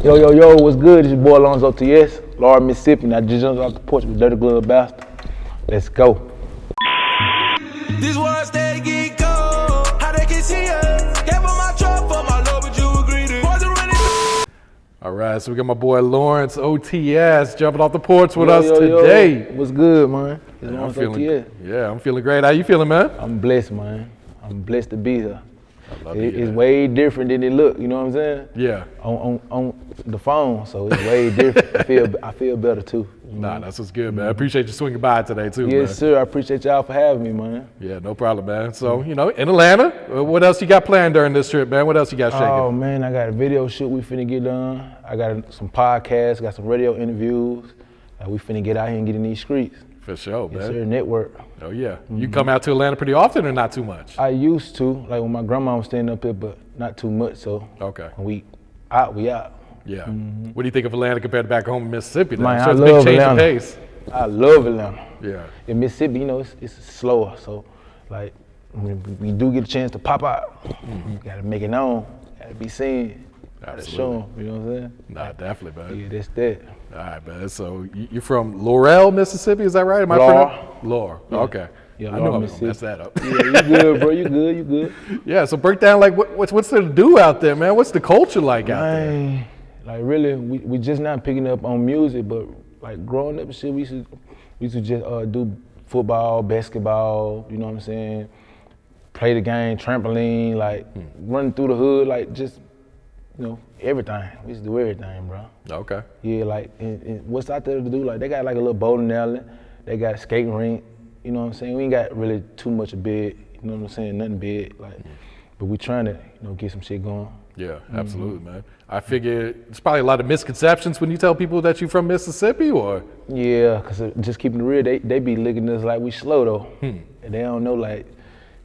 Yo, what's good? It's your boy Lawrence OtS, Laurel, Mississippi, and I just jumped off the porch with Dirty Glove Bastard. Let's go. This world stay get cold. How they can see us? Gave up my truck for my love, but you agreed to. All right, so we got my boy Lawrence OtS jumping off the porch with us today. What's good, man? Yeah, I'm feeling great. How you feeling, man? I'm blessed, man. I'm blessed to be here. It's way different than it look, you know what I'm saying? Yeah. On the phone, so it's way different. I feel better too. Nah, that's what's good, man. I appreciate you swinging by today too, man. Yes, sir. I appreciate y'all for having me, man. Yeah, no problem, man. So, in Atlanta, what else you got planned during this trip, man? What else you got shaking? Oh, man, I got a video shoot we finna get done. I got some podcasts, got some radio interviews. We finna get out here and get in these streets. For sure, man. Yes, sir, network. Oh, yeah. You come out to Atlanta pretty often or not too much? I used to, like when my grandma was staying up here, but not too much, so. Okay. When we out. Yeah. What do you think of Atlanta compared to back home in Mississippi? Man, so it's I a big love change Atlanta. of pace. I love Atlanta. Yeah. In Mississippi, it's slower, so like when we do get a chance to pop out, you gotta make it known, gotta be seen, gotta show them, you know what I'm saying? Nah, definitely, man. Yeah, that's that. All right, man. So you're from Laurel, Mississippi, is that right? Am I Laurel. Laurel. Yeah. Okay. Yeah, I knew I Laurel, was gonna mess that up. Yeah, you good, bro. You good. Yeah. So break down like what's there to do out there, man? What's the culture like out there? Like really, we just not picking up on music, but like growing up and shit, we used to just do football, basketball. You know what I'm saying? Play the game, trampoline, like running through the hood, like just everything. We used to do everything, bro. Okay. Yeah, like and what's out there to do? Like they got like a little bowling alley, they got a skating rink. You know what I'm saying? We ain't got really too much of big. You know what I'm saying? Nothing big, like. But we trying to get some shit going. Yeah, absolutely, man. I figure it's probably a lot of misconceptions when you tell people that you're from Mississippi, or? Yeah, cause just keeping it real, they be looking at us like we slow though, and they don't know like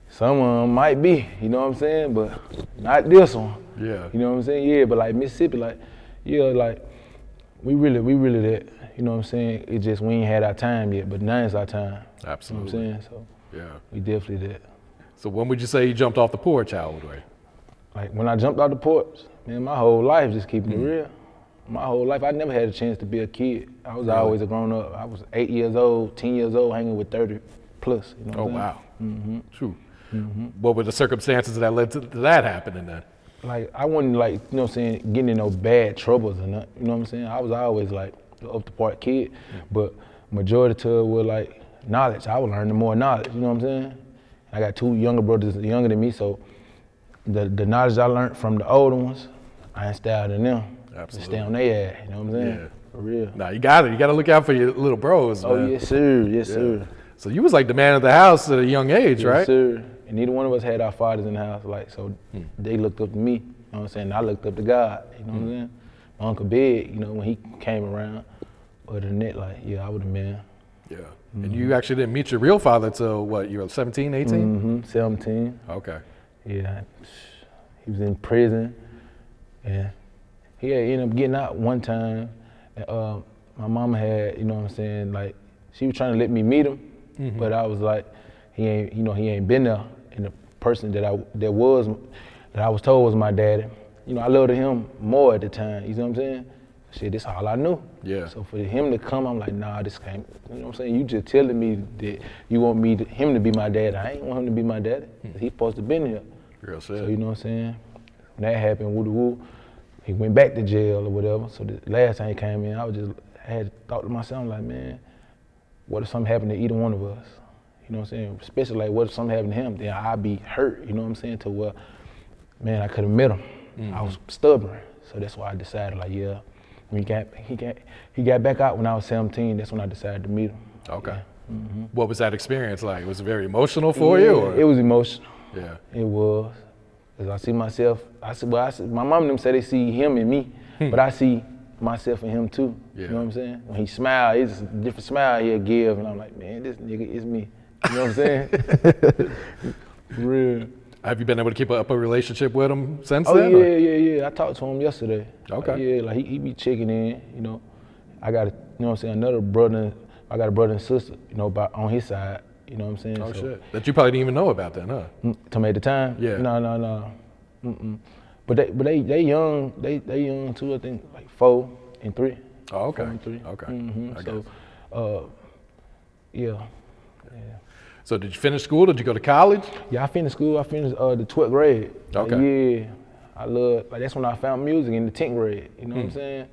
someone might be. You know what I'm saying? But not this one. Yeah. You know what I'm saying? Yeah, but like Mississippi, like like we really that. You know what I'm saying? It just we ain't had our time yet, but now it's our time. Absolutely. You know what I'm saying? So yeah, we definitely that. So when would you say you jumped off the porch? How old were you? Like when I jumped out the porch, man, my whole life just keeping it real. My whole life, I never had a chance to be a kid. I was always a grown up. I was 8 years old, 10 years old, hanging with 30 plus. You know what I'm saying? Wow. True. What were the circumstances that led to that happening then? Like I wasn't like, you know what I'm saying, getting in no bad troubles or nothing. You know what I'm saying? I was always like the up the park kid, but majority to it was like knowledge. I was learning more knowledge, you know what I'm saying? I got two younger brothers younger than me, so the knowledge I learned from the older ones, I instilled in them. Absolutely. Stay on their ass, you know what I'm saying? Yeah. For real. Nah, you got it. You got to look out for your little bros, man. Oh, yes, sir. So you was like the man of the house at a young age, right? Yes, sir. And neither one of us had our fathers in the house, like, so they looked up to me, you know what I'm saying? I looked up to God, you know what I'm saying? My Uncle Big, when he came around, other than that, like, yeah, I would have been. Yeah. And you actually didn't meet your real father till what, you were 17, 18? 17. Okay. Yeah, he was in prison, and he had ended up getting out one time. And, my mama had, you know what I'm saying, like, she was trying to let me meet him, but I was like, he ain't been there. And the person that I was told was my daddy, I loved him more at the time. You know what I'm saying? Shit, this all I knew. Yeah. So for him to come, I'm like, nah, this can't. You know what I'm saying? You just telling me that you want him to be my daddy. I ain't want him to be my daddy. He supposed to been here. Real shit. So you know what I'm saying? When that happened, woo, he went back to jail or whatever. So the last time he came in, I had thought to myself, like, man, what if something happened to either one of us? You know what I'm saying? Especially like, what if something happened to him? Then I'd be hurt. You know what I'm saying? To where, man, I could have met him. I was stubborn, so that's why I decided, like, yeah. When he got back out when I was 17. That's when I decided to meet him. Okay. Yeah. What was that experience like? Was it very emotional for you? Or? It was emotional. Yeah. It was. Cause I see myself. My mom and them say they see him in me, but I see myself in him too. Yeah. You know what I'm saying? When he smiled, it's a different smile he'll give, and I'm like, man, this nigga is me. You know what I'm saying? For real. Have you been able to keep up a relationship with him since then? Oh, yeah. I talked to him yesterday. Okay. Like he be checking in, I got another brother, I got a brother and sister, on his side, you know what I'm saying? Oh, shit. That you probably didn't even know about then, huh? To make the time? Yeah. No. But they young. They young too. I think like 4 and 3. Oh, okay. 4 and 3. Okay. I So, yeah. So did you finish school? Did you go to college? Yeah, I finished school. I finished the 12th grade. Okay. Yeah, I love, like that's when I found music in the 10th grade. You know what I'm saying?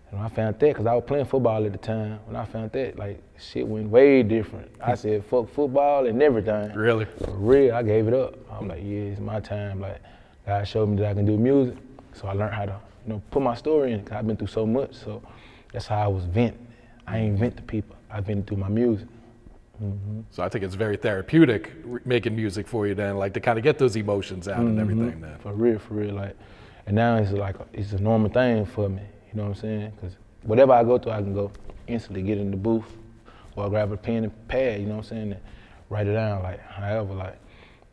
And when I found that, because I was playing football at the time, when I found that, like shit went way different. I said, fuck football and everything. Really? For real, I gave it up. I'm like, yeah, it's my time. Like, God showed me that I can do music. So I learned how to, put my story in, because I've been through so much. So that's how I was venting. I ain't vent to people. I vent through my music. So I think it's very therapeutic making music for you then, like to kind of get those emotions out and everything then. For real, like, and now it's like, it's a normal thing for me, you know what I'm saying? Because whatever I go through, I can go instantly get in the booth or grab a pen and pad, you know what I'm saying, and write it down, like, however, like,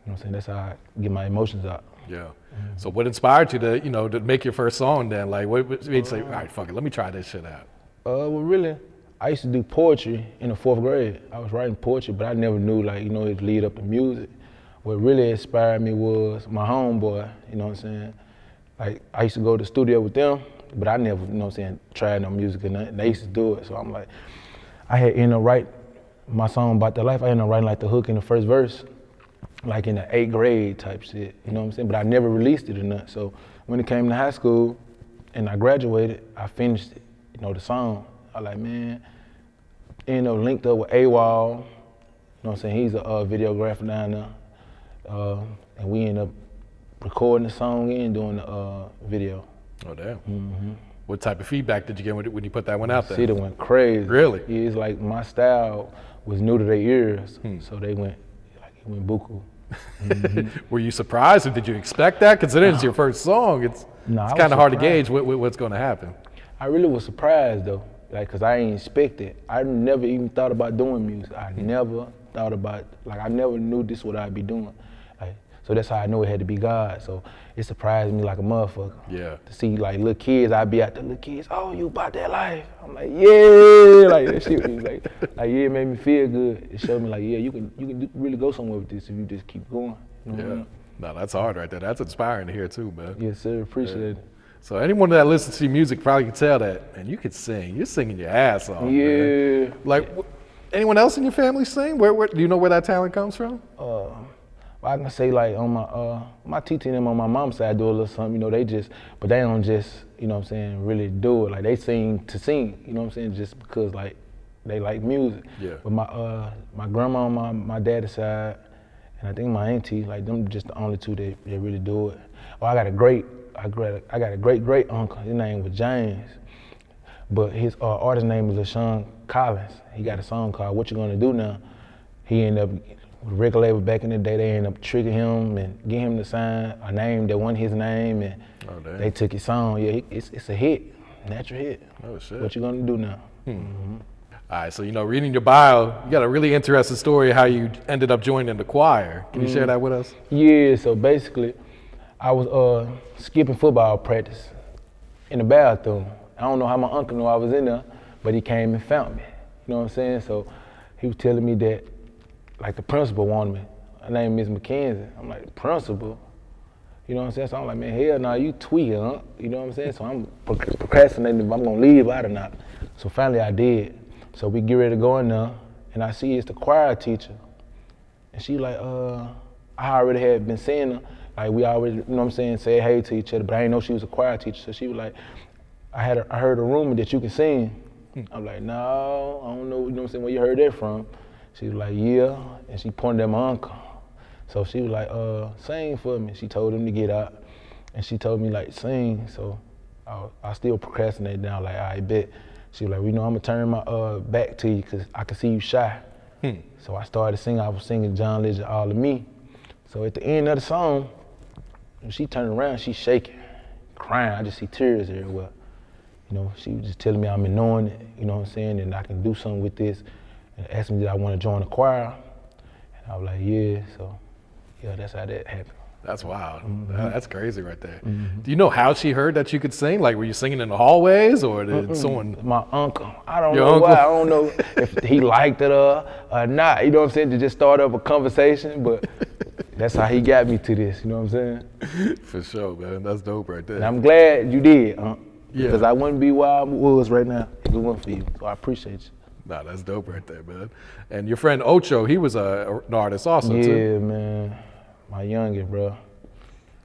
you know what I'm saying, that's how I get my emotions out. Yeah. So what inspired you to, to make your first song then? Like, what made you say, all right, fuck it, let me try this shit out? Well, really, I used to do poetry in the 4th grade. I was writing poetry, but I never knew, like, it'd lead up to music. What really inspired me was my homeboy, you know what I'm saying? Like, I used to go to the studio with them, but I never, you know what I'm saying, tried no music or nothing. They used to do it, so I'm like, I had ended up writing my song about the life. I ended up writing like the hook in the first verse, like in the 8th grade type shit, you know what I'm saying? But I never released it or nothing. So when it came to high school and I graduated, I finished it, the song. I like, man, linked up with AWOL, you know what I'm saying? He's a videographer down there. And we ended up recording the song and doing the video. Oh, damn. What type of feedback did you get when you put that one out there? Shit, it went crazy. Really? Yeah, it's like my style was new to their ears, so they went, like, it went buku. Were you surprised or did you expect that? Considering it's your first song, it's kind of hard to gauge what's going to happen. I really was surprised though, like, cause I ain't expect it. I never even thought about doing music. I never thought about, like, I never knew this what I'd be doing. Like, so that's how I know it had to be God. So it surprised me like a motherfucker. Yeah. To see like little kids, I'd be out there, little kids, oh, you about that life? I'm like, yeah, like that shit was like yeah, it made me feel good. It showed me like, yeah, you can really go somewhere with this if you just keep going. You know what I mean? No, that's hard right there. That's inspiring to hear too, man. Yes, sir, appreciate it. So anyone that listens to your music probably can tell that, man, you can sing. You're singing your ass off, Yeah. man. Like, anyone else in your family sing? Where do you know where that talent comes from? I can say like on my TT and them on my mom's side do a little something, but they don't just, you know what I'm saying, really do it. Like they sing to sing, you know what I'm saying, just because like they like music. Yeah. But my grandma on my daddy's side, and I think my auntie, like them just the only two that really do it. Oh, I got a great great uncle. His name was James, but his artist name was LaShawn Collins. He got a song called "What You Gonna Do Now." He ended up with a record label back in the day. They ended up tricking him and getting him to sign a name that wasn't his name, and they took his song. Yeah, it's a hit, natural hit. Oh shit! What You Gonna Do Now? All right, so reading your bio, you got a really interesting story how you ended up joining the choir. Can you share that with us? Yeah, so basically, I was skipping football practice in the bathroom. I don't know how my uncle knew I was in there, but he came and found me. You know what I'm saying? So he was telling me that, like, the principal wanted me. Her name is Miss McKenzie. I'm like, the principal? You know what I'm saying? So I'm like, man, hell no, you tweaking, huh? You know what I'm saying? So I'm procrastinating if I'm gonna leave out or not. So finally I did. So we get ready to go in there, and I see it's the choir teacher. And she like, I already had been seeing her. Like we already, you know what I'm saying, say hey to each other, but I didn't know she was a choir teacher. So she was like, I heard a rumor that you can sing. I'm like, no, I don't know, you know what I'm saying, where you heard that from? She was like, yeah, and she pointed at my uncle. So she was like, sing for me. She told him to get out, and she told me like, sing. So I still procrastinated down, like, I bet. She was like, well, I'm gonna turn my back to you because I can see you shy. So I started singing. I was singing John Legend, All of Me. So at the end of the song, when she turned around, she's shaking, crying. I just see tears everywhere. She was just telling me I'm anointed, you know what I'm saying, and I can do something with this, and asked me did I want to join the choir. And I was like, yeah, so yeah, that's how that happened. That's wild. That's crazy right there. Do you know how she heard that you could sing? Like, were you singing in the hallways or did someone? My uncle. I don't know why. I don't know if he liked it or not. You know what I'm saying? To just start up a conversation, but That's how he got me to this, you know what I'm saying? For sure, man. That's dope right there. And I'm glad you did, Yeah. because I wouldn't be where I was right now if it wasn't for you. So I appreciate you. Nah, that's dope right there, man. And your friend Ocho, he was an artist also, too. Yeah, man. My youngest, bro,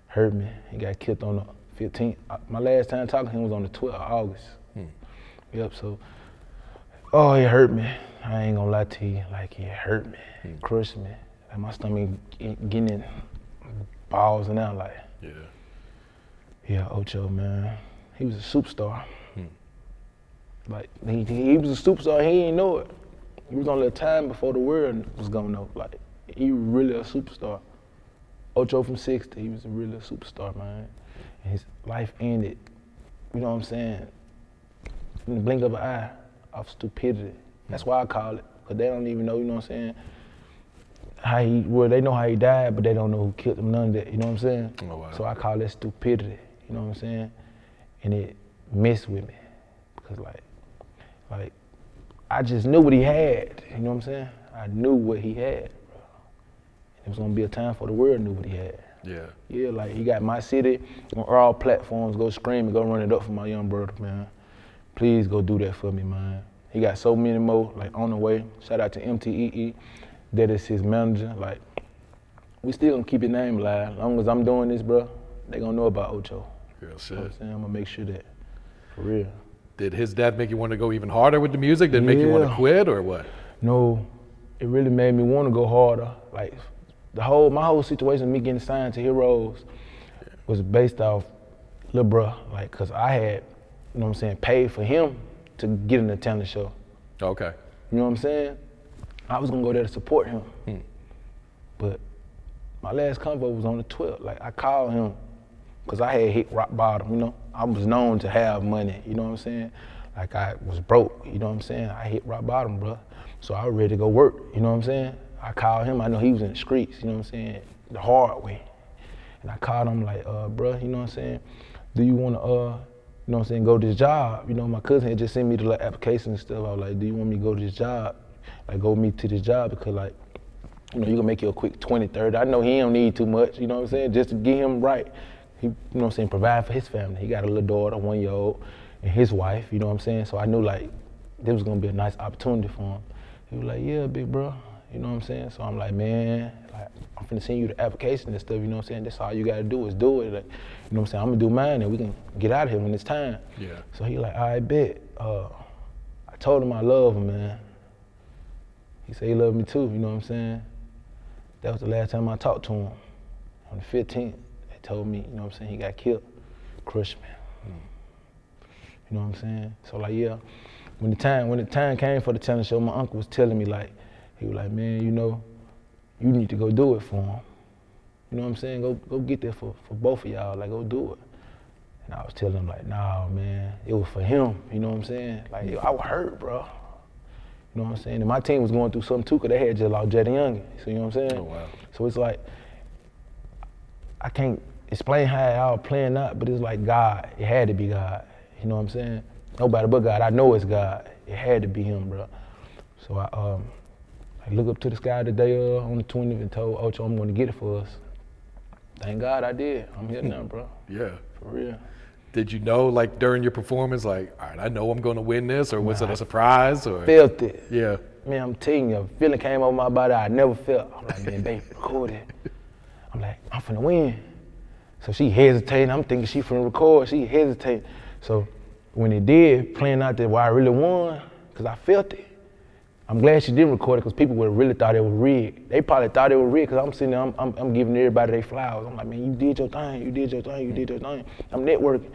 hurt me. He got killed on the 15th. My last time talking to him was on the 12th of August. Yep, so, oh, it hurt me. I ain't gonna lie to you. Like, it hurt me. It crushed me. Like, my stomach getting in balls and out, like. Yeah. Yeah, Ocho, man. He was a superstar. Like, he was a superstar, he didn't know it. He was only a time before the world was gonna know. Like, he was really a superstar. Ocho from 60, he was really a superstar, man. And his life ended, you know what I'm saying, in the blink of an eye, of stupidity. That's why I call it, because they don't even know, you know what I'm saying, they know how he died, but they don't know who killed him, none of that, you know what I'm saying? Oh, wow. So I call that stupidity, you know what I'm saying? And it messed with me, because like, I just knew what he had, you know what I'm saying? I knew what he had, bro. It was gonna be a time for the world knew what he had. Yeah. Yeah, like he got my city on all platforms, go scream and go run it up for my young brother, man. Please go do that for me, man. He got so many more, like on the way. Shout out to MTEE, that is his manager. Like, we still gonna keep his name alive. As long as I'm doing this, bro, they gonna know about Ocho. Real shit. You know what I'm saying? I'm gonna make sure that, for real. Did his death make you want to go even harder with the music? Did it make you want to Yeah. quit or what? No, it really made me want to go harder. Like, my whole situation, me getting signed to Heroz, was based off Lil Bruh, like, cause I had, you know what I'm saying, paid for him to get in the talent show. Okay. You know what I'm saying? I was gonna go there to support him. But my last convo was on the 12th. Like, I called him, cause I had hit rock bottom, you know? I was known to have money, you know what I'm saying? Like, I was broke, you know what I'm saying? I hit rock bottom, bro. So I was ready to go work, you know what I'm saying? I called him, I know he was in the streets, you know what I'm saying? The hard way. And I called him like, bro, you know what I'm saying? Do you wanna, you know what I'm saying, go to this job? You know, my cousin had just sent me the like, application and stuff. I was like, do you want me to go to this job? Like, go me to this job because like, you know, you can make you a quick 20, 30. I know he don't need too much, you know what I'm saying? Just to get him right. He, you know what I'm saying, provide for his family. He got a little daughter, 1-year-old, and his wife, you know what I'm saying? So I knew like, this was gonna be a nice opportunity for him. He was like, yeah, big bro, you know what I'm saying? So I'm like, man, like, I'm finna send you the application and stuff, you know what I'm saying? That's all you gotta do is do it. Like, you know what I'm saying? I'm gonna do mine and we can get out of here when it's time. Yeah. So he like, all right, bet. I told him I love him, man. He said he loved me too, you know what I'm saying? That was the last time I talked to him. On the 15th, they told me, you know what I'm saying, he got killed. Crushed me. You know what I'm saying? So like, yeah, when the time came for the talent show, my uncle was telling me like, he was like, man, you know, you need to go do it for him. You know what I'm saying? Go get there for both of y'all, like go do it. And I was telling him like, nah, man, it was for him, you know what I'm saying? Like, I was hurt, bro. You know what I'm saying? And my team was going through something too, cause they had just lost Jetty Young, so you know what I'm saying? Oh, wow. So it's like, I can't explain how it all playing out, but it's like God, it had to be God, you know what I'm saying? Nobody but God, I know it's God. It had to be him, bro. So I looked up to the sky today on the 20th and told Ocho I'm gonna get it for us. Thank God I did. I'm here now, bro. Yeah. For real. Did you know, like, during your performance, like, all right, I know I'm going to win this, or was it a surprise? Or Felt it. Yeah. Man, I'm telling you, a feeling came over my body I never felt. I'm like, man, babe, record it. I'm like, I'm finna win. So she hesitating. I'm thinking she finna record. She hesitating. So when it did, playing out there why I really won, because I felt it. I'm glad she didn't record it because people would have really thought it was rigged. They probably thought it was rigged because I'm sitting there, I'm giving everybody their flowers. I'm like, man, you did your thing, you did your thing, you did your thing. I'm networking.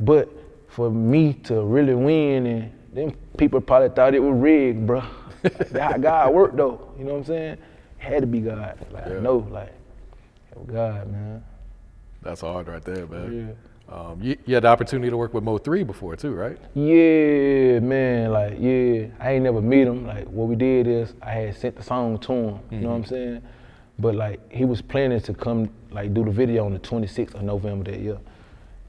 But for me to really win, and them people probably thought it was rigged, bro. Like, God worked though, you know what I'm saying? It had to be God. Like, Yeah. I know, like, it was God, man. That's hard right there, man. Yeah. You had the opportunity to work with Mo3 before too, right? Yeah, man, like, yeah. I ain't never meet him. Like, what we did is I had sent the song to him, you know what I'm saying? But like, he was planning to come, like, do the video on the 26th of November that year.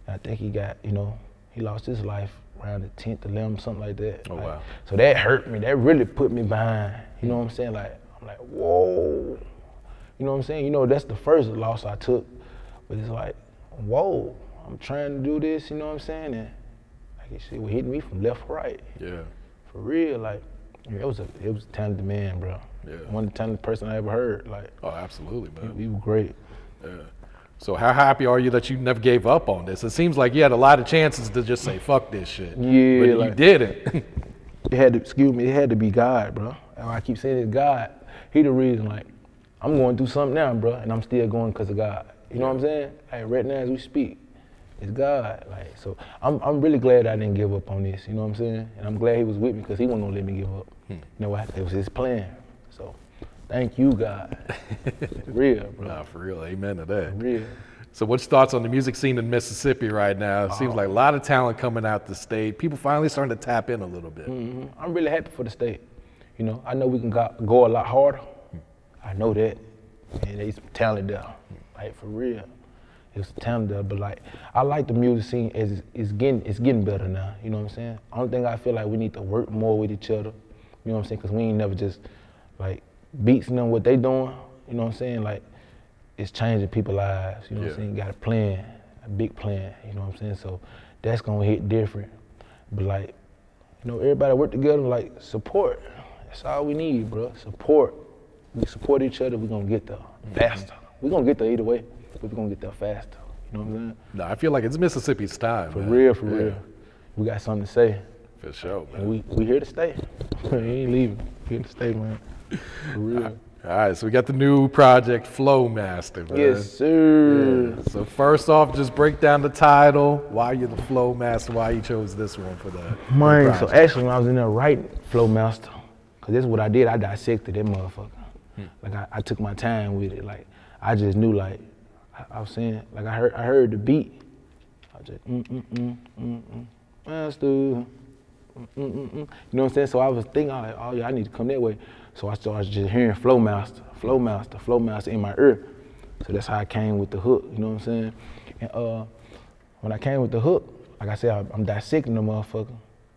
And I think he got, you know, he lost his life around the 10th, 11th, something like that. Oh, Like, wow. So that hurt me. That really put me behind, you know what I'm saying? Like, I'm like, whoa. You know what I'm saying? You know, that's the first loss I took. But it's like, whoa, I'm trying to do this, you know what I'm saying? And like shit was hitting me from left to right. Yeah. For real, like, it was a talented man, bro. Yeah. One of the talented person I ever heard. Like, Oh, absolutely, man. he was great. Yeah. So how happy are you that you never gave up on this? It seems like you had a lot of chances to just say, fuck this shit. Yeah, But like, you didn't. it had to be God, bro. And I keep saying it's God. He the reason, like, I'm going through something now, bro, and I'm still going because of God. You know what I'm saying? Like, right now as we speak, it's God. Like, so I'm really glad I didn't give up on this, you know what I'm saying? And I'm glad he was with me because he wasn't gonna let me give up. You know what? It was his plan. So thank you, God. For real, bro. Nah, for real. Amen to that. For real. So what's your thoughts on the music scene in Mississippi right now? It seems like a lot of talent coming out the state. People finally starting to tap in a little bit. I'm really happy for the state. You know, I know we can go a lot harder. I know that. And there's some talent there. Like, for real. There's talent there, but like, I like the music scene as it's getting better now, you know what I'm saying? Only thing I feel like we need to work more with each other, you know what I'm saying? Cause we ain't never just like beating them what they doing, you know what I'm saying? Like, it's changing people's lives, you know what I'm saying? You got a plan, a big plan, you know what I'm saying? So that's gonna hit different. But like, you know, everybody work together, like, support. That's all we need, bro, support. We support each other, we're gonna get there faster. We're gonna get there either way, but we're gonna get there faster. You know what I'm saying? No, I feel like it's Mississippi's time. For man. real. We got something to say. For sure, man. And we here to stay. We ain't leaving. We here to stay, man. For real. All right, so we got the new project, Flow Master, man. Yes, sir. Yeah. So first off, just break down the title, why you're the Flow Master, why you chose this one for that. Man, so actually when I was in there writing Flow Master, cause this is what I did, I dissected that motherfucker. Like I took my time with it. Like I just knew, like I was saying, like I heard the beat. I just master. You know what I'm saying? So I was thinking, like, oh yeah, I need to come that way. So I started just hearing Flow Master in my ear. So that's how I came with the hook. You know what I'm saying? And when I came with the hook, like I said, I'm dissecting the motherfucker.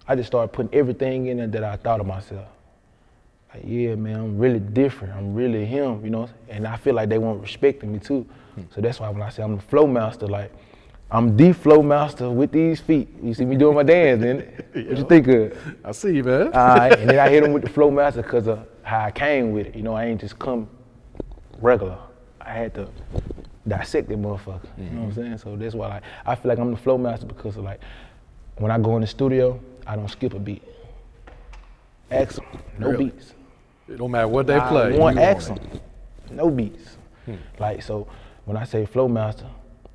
I just started putting everything in there that I thought of myself. Like, yeah, man, I'm really different. I'm really him, you know? And I feel like they weren't respecting me too. So that's why when I say I'm the Flow Master, like, I'm the Flow Master with these feet. You see me doing my dance, man. What you think of? I see you, man. And then I hit him with the Flow Master because of how I came with it. You know, I ain't just come regular. I had to dissect that motherfucker. You know what I'm saying? So that's why, like, I feel like I'm the Flow Master because of, like, when I go in the studio, I don't skip a beat. Ask them, no Really? beats. It don't matter what they play. One you on ask it. them, no beats. Like, so when I say Flow Master,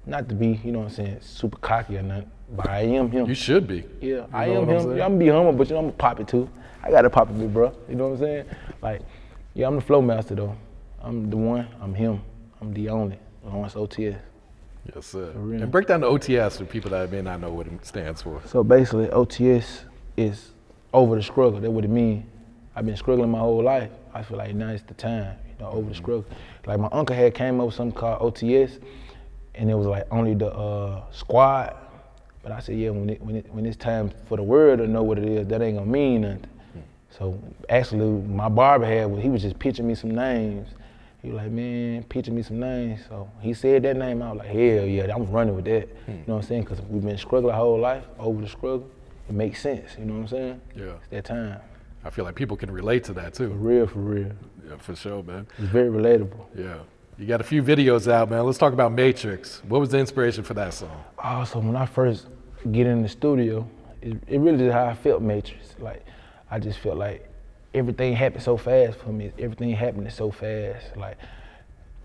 not to be, you know what I'm saying, super cocky or nothing, but I am him. You should be. Yeah, I know am what I'm him. saying? Yeah, I'm gonna be humble, but you know, I'm gonna pop it too. I gotta pop it, big bro. You know what I'm saying? Like, yeah, I'm the Flow Master though. I'm the one, I'm him. I'm the only, Lawrence OtS. Yes, sir. real. And break down the OTS for people that may not know what it stands for. So basically, OTS is over the struggle. That's what it means. I've been struggling my whole life. I feel like now it's the time, you know, over the struggle. Like my uncle had came up with something called OTS, and it was like only the squad. But I said, yeah, when it's time for the world to know what it is, that ain't gonna mean nothing. So actually, my barber he was just pitching me some names. He was like, man, pitching me some names. So he said that name, I was like, hell yeah, I'm running with that. You know what I'm saying? Because we've been struggling our whole life, over the struggle. It makes sense, you know what I'm saying? Yeah. It's that time. I feel like people can relate to that too. For real. Yeah, for sure, man. It's very relatable. Yeah. You got a few videos out, man. Let's talk about Matrix. What was the inspiration for that song? Oh, so when I first get in the studio, it really is how I felt Matrix. Like, I just felt like everything happened so fast for me. Everything happening so fast. Like,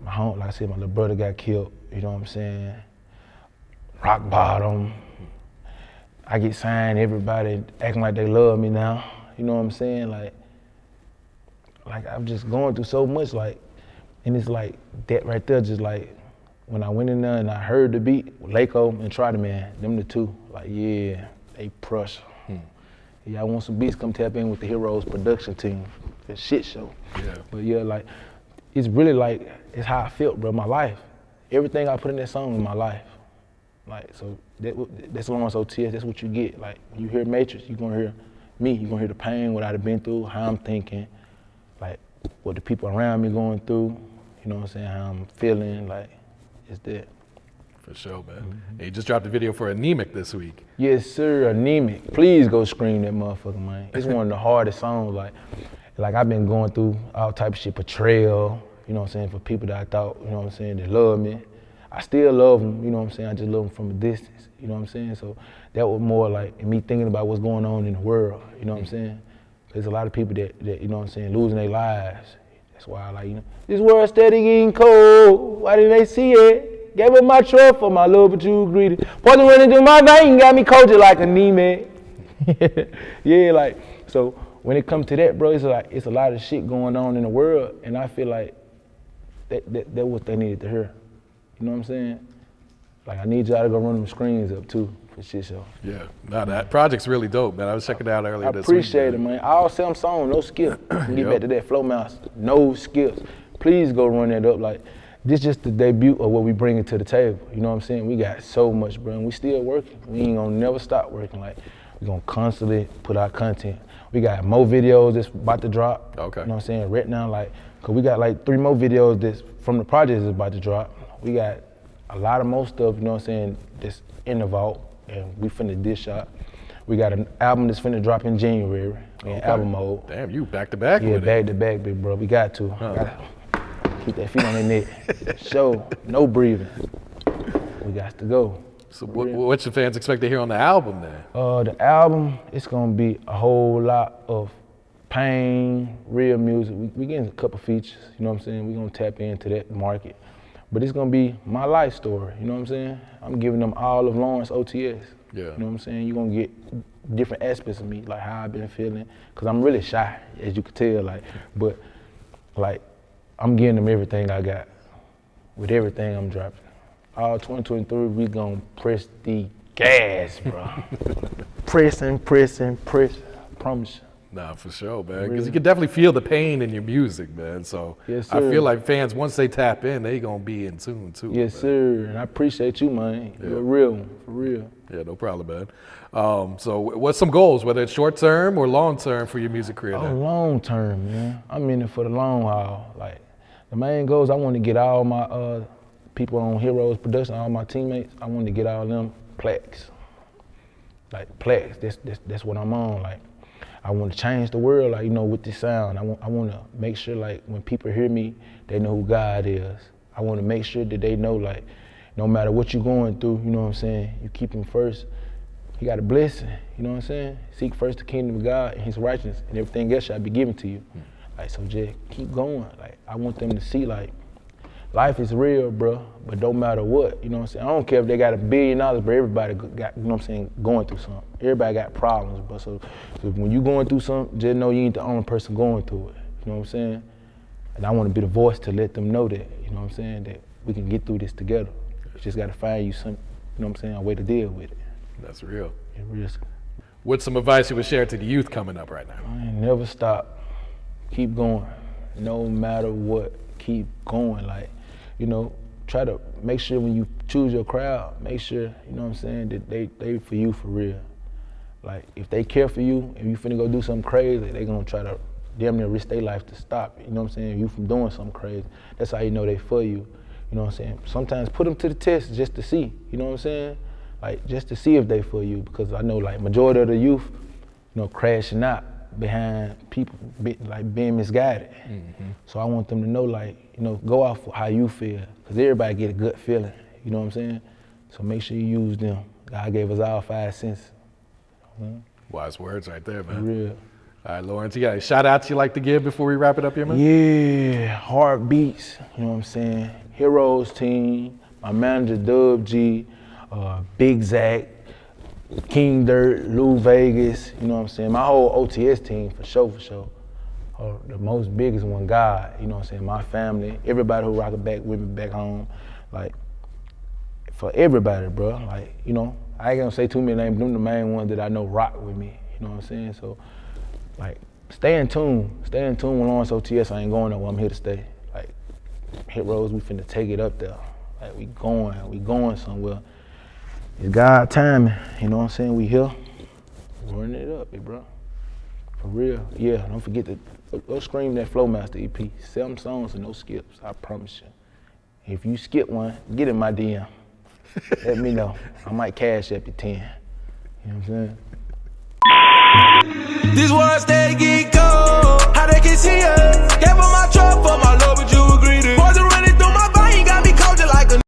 like I said, my little brother got killed, you know what I'm saying? Rock bottom. I get signed, everybody acting like they love me now. You know what I'm saying? Like I'm just going through so much, like, and it's like that right there, just like when I went in there and I heard the beat, Laco and Try the Man, them the two, like, yeah, they pressure. Yeah, I want some beats, come tap in with the Heroz production team, the shit show. Yeah. But yeah, like, it's really like, it's how I felt, bro, my life. Everything I put in that song is my life. Like, so that's Lawrence OtS, that's what you get. Like, when you hear Matrix, you're gonna hear me, you're gonna hear the pain, what I've been through, how I'm thinking, like what the people around me going through, you know what I'm saying, how I'm feeling, like, it's that. For sure, man. And you just dropped a video for Anemic this week. Yes, sir, Anemic. Please go stream that motherfucker, man. It's one of the hardest songs, like I've been going through all type of shit, betrayal, you know what I'm saying, for people that I thought, you know what I'm saying, that love me. I still love them, you know what I'm saying, I just love them from a distance, you know what I'm saying? So that was more like me thinking about what's going on in the world, you know what I'm saying? There's a lot of people that, you know what I'm saying, losing their lives. That's why I like, you know, this world steady getting cold, why didn't they see it? Gave up my truck for my love, but you greedy. Poison running through my vein, got me coated like Anemic. Yeah, like, so when it comes to that, bro, it's a lot of shit going on in the world, and I feel like that's what they needed to hear. You know what I'm saying? Like, I need y'all to go run them screens up too for shit show. Yeah, no, that project's really dope, man. I was checking it out earlier this week. I appreciate it, man. All same song, no skips. Get back to that flow master, no skips. Please go run that up. Like, this just the debut of what we bringing to the table. You know what I'm saying? We got so much, bro, and we still working. We ain't gonna never stop working. Like, we gonna constantly put out content. We got more videos that's about to drop. Okay. You know what I'm saying? Right now, like, cause we got like 3 more videos that's from the project that's about to drop. We got a lot of more stuff, you know what I'm saying, that's in the vault, and we finna dish out. We got an album that's finna drop in January. We in album mode. Damn, you back to back with it. Yeah, back to back, big bro. We got to. Gotta keep that feet on their neck. Show, no breathing. We got to go. So what should fans expect to hear on the album then? The album, it's gonna be a whole lot of pain, real music. We getting a couple features, you know what I'm saying? We gonna tap into that market. But it's gonna be my life story, you know what I'm saying? I'm giving them all of Lawrence OtS. Yeah. You know what I'm saying? You're gonna get different aspects of me, like how I've been feeling. Cause I'm really shy, as you can tell, like, but like, I'm giving them everything I got with everything I'm dropping. All 2023, we gonna press the gas, bro. press, I promise you. Nah, for sure, man. Because you can definitely feel the pain in your music, man. So yes, I feel like fans, once they tap in, they gonna be in tune too. Yes, man. sir. And I appreciate you, man. Yeah. You're a real one, for real. Yeah, no problem, man. So what's some goals, whether it's short term or long term for your music career? Oh, long term, man. I'm in it for the long haul. Like, the main goal is I want to get all my people on Heroz production, all my teammates, I want to get all them plaques. Like, plaques, that's what I'm on. Like, I want to change the world, like, you know, with this sound. I want to make sure, like, when people hear me, they know who God is. I want to make sure that they know, like, no matter what you're going through, you know what I'm saying, you keep him first. You got a blessing, you know what I'm saying? Seek first the kingdom of God and his righteousness, and everything else shall be given to you. Like, so just keep going. Like, I want them to see, like, life is real, bro, but don't matter what, you know what I'm saying? I don't care if they got $1 billion, but everybody got, you know what I'm saying, going through something. Everybody got problems, bro. So when you going through something, just know you ain't the only person going through it, you know what I'm saying? And I want to be the voice to let them know that, you know what I'm saying, that we can get through this together. You just got to find you some, you know what I'm saying, a way to deal with it. That's real. It really. What's some advice you would share to the youth coming up right now? I ain't never stop. Keep going. No matter what, keep going. Like, you know, try to make sure when you choose your crowd, make sure, you know what I'm saying, that they for you for real. Like, if they care for you, if you finna go do something crazy, they gonna try to damn near risk their life to stop it. You know what I'm saying? You from doing something crazy. That's how you know they for you. You know what I'm saying? Sometimes put them to the test just to see. You know what I'm saying? Like, just to see if they for you, because I know, like, majority of the youth, you know, crashing out behind people being misguided. Mm-hmm. So I want them to know, like, you know, go off how you feel, because everybody get a good feeling. You know what I'm saying? So make sure you use them. God gave us all 5 senses. Wise words right there, man. For real. All right, Lawrence, you got any shout outs you like to give before we wrap it up here, man? Yeah, Heartbeats, you know what I'm saying? Heroz team, my manager Dub G, Big Zach, King Dirt, Lou Vegas, you know what I'm saying? My whole OTS team, for sure. The most biggest one, God, you know what I'm saying? My family, everybody who rock it back with me back home, like, for everybody, bro. Like, you know, I ain't gonna say too many names, them the main ones that I know rock with me, you know what I'm saying? So, like, stay in tune with Lawrence OtS. I ain't going nowhere, I'm here to stay. Like, Heroz, we finna take it up there. Like, we going somewhere. It's God timing, you know what I'm saying? We here, running it up, bro. For real, yeah. Don't forget to go stream that Flowmaster EP. 7 songs and no skips. I promise you. If you skip one, get in my DM. Let me know. I might cash up you 10. You know what I'm saying? This world stay geek.